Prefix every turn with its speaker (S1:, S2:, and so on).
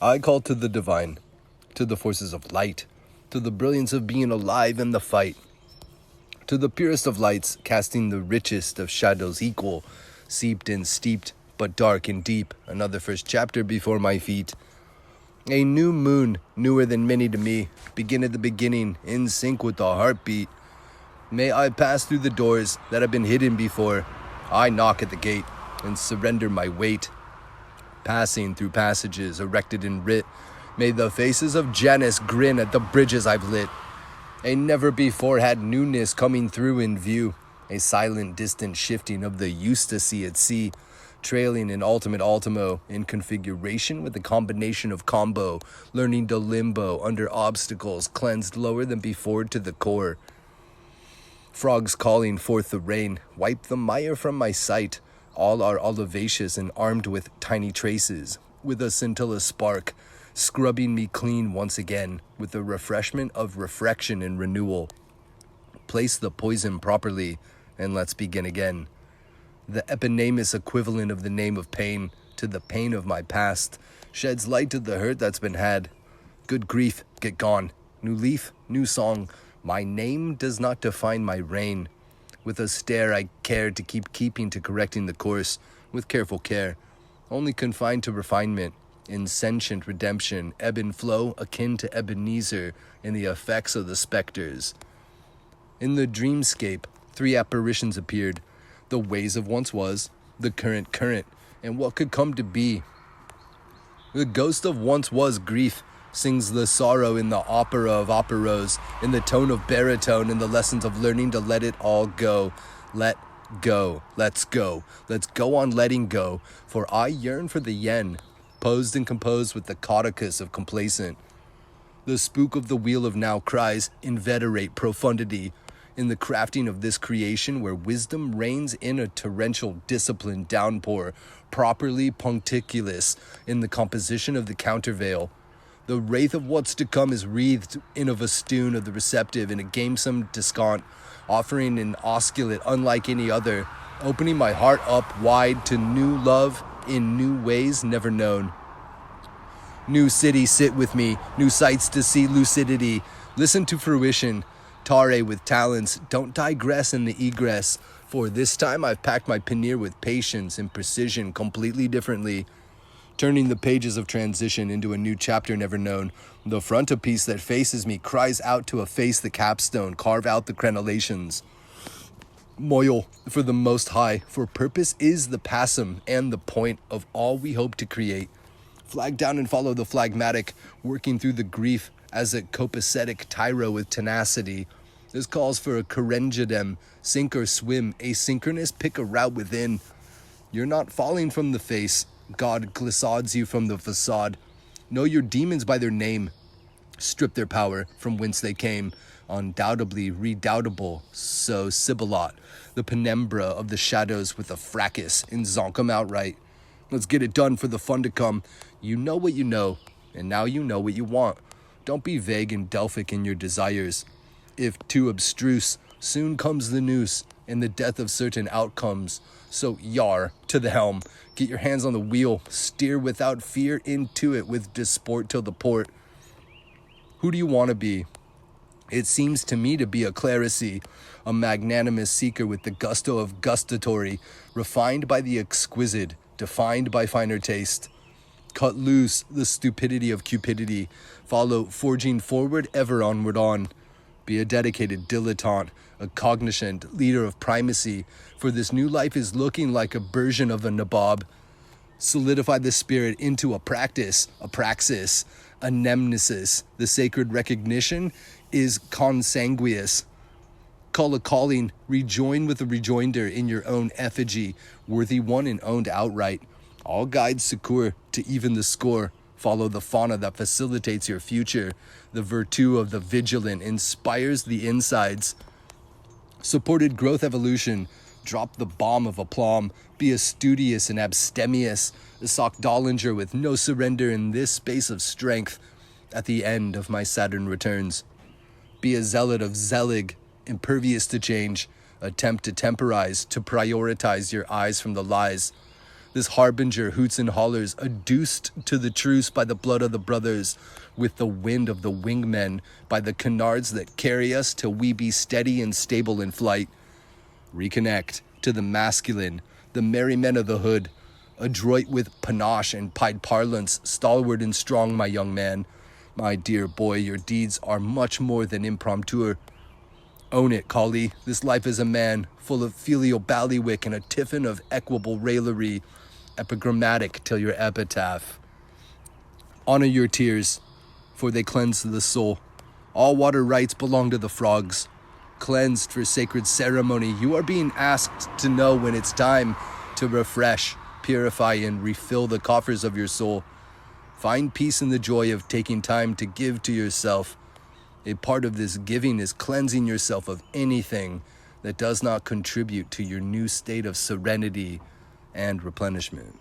S1: I call to the divine, to the forces of light, to the brilliance of being alive in the fight, to the purest of lights, casting the richest of shadows equal, seeped and steeped, but dark and deep, another first chapter before my feet. A new moon, newer than many to me, begin at the beginning, in sync with the heartbeat. May I pass through the doors that have been hidden before. I knock at the gate and surrender my weight. Passing through passages erected in writ, may the faces of Janus grin at the bridges I've lit. A never before had newness coming through in view, a silent distant shifting of the used to see at sea, trailing in ultimate ultimo, in configuration with a combination of combo, learning to limbo under obstacles cleansed lower than before to the core. Frogs calling forth the rain, wipe the mire from my sight. All are olivaceous and armed with tiny traces, with a scintilla spark, scrubbing me clean once again, with the refreshment of refraction and renewal. Place the poison properly, and let's begin again. The eponymous equivalent of the name of pain to the pain of my past sheds light to the hurt that's been had. Good grief, get gone. New leaf, new song. My name does not define my reign. With a stare I care to keeping to correcting the course, with careful care, only confined to refinement, insentient redemption, ebb and flow akin to Ebenezer in the effects of the specters. In the dreamscape, 3 apparitions appeared, the ways of once was, the current, and what could come to be. The ghost of once was grief, sings the sorrow in the opera of operos, in the tone of baritone, in the lessons of learning to let it all go. Let go. Let's go. Let's go on letting go, for I yearn for the yen, posed and composed with the caudicus of complacent. The spook of the wheel of now cries, inveterate profundity, in the crafting of this creation where wisdom reigns in a torrential disciplined downpour, properly punctilus in the composition of the countervail. The wraith of what's to come is wreathed in a festoon of the receptive in a gamesome descant, offering an osculate unlike any other, opening my heart up wide to new love in new ways never known. New city, sit with me, new sights to see lucidity, listen to fruition, tare with talents, don't digress in the egress, for this time I've packed my pannier with patience and precision completely differently. Turning the pages of transition into a new chapter never known, the frontispiece that faces me cries out to efface the capstone, carve out the crenellations. Moil for the Most High, for purpose is the passum and the point of all we hope to create. Flag down and follow the phlegmatic, working through the grief as a copacetic tyro with tenacity. This calls for a correngidem, sink or swim, asynchronous, pick a route within. You're not falling from the face. God glissades you from the facade. Know your demons by their name. Strip their power from whence they came. Undoubtedly redoubtable, so Sibyllot, the penumbra of the shadows with a fracas, and zonk 'em outright. Let's get it done for the fun to come. You know what you know, and now you know what you want. Don't be vague and Delphic in your desires. If too abstruse, soon comes the noose and the death of certain outcomes. So yar, to the helm, get your hands on the wheel, steer without fear into it with disport till the port. Who do you want to be? It seems to me to be a clerisy, a magnanimous seeker with the gusto of gustatory, refined by the exquisite, defined by finer taste. Cut loose the stupidity of cupidity, follow forging forward ever onward on. Be a dedicated dilettante, a cognizant leader of primacy, for this new life is looking like a version of a nabob. Solidify the spirit into a practice, a praxis, a nemnesis. The sacred recognition is consanguious. Call a calling, rejoin with a rejoinder in your own effigy, worthy one and owned outright. All guides succour to even the score. Follow the fauna that facilitates your future. The virtue of the vigilant inspires the insides. Supported growth evolution. Drop the bomb of aplomb. Be a studious and abstemious. A Sock-Dollinger with no surrender in this space of strength. At the end of my Saturn returns. Be a zealot of Zelig, impervious to change. Attempt to temporize, to prioritize your eyes from the lies. This harbinger hoots and hollers, adduced to the truce by the blood of the brothers, with the wind of the wingmen, by the canards that carry us till we be steady and stable in flight. Reconnect to the masculine, the merry men of the hood, adroit with panache and pied parlance, stalwart and strong, my young man. My dear boy, your deeds are much more than impromptu. Own it, Collie. This life is a man, full of filial ballywick and a tiffin of equable raillery, epigrammatic till your epitaph. Honor your tears, for they cleanse the soul. All water rights belong to the frogs. Cleansed for sacred ceremony, you are being asked to know when it's time to refresh, purify, and refill the coffers of your soul. Find peace in the joy of taking time to give to yourself. A part of this giving is cleansing yourself of anything that does not contribute to your new state of serenity and replenishment.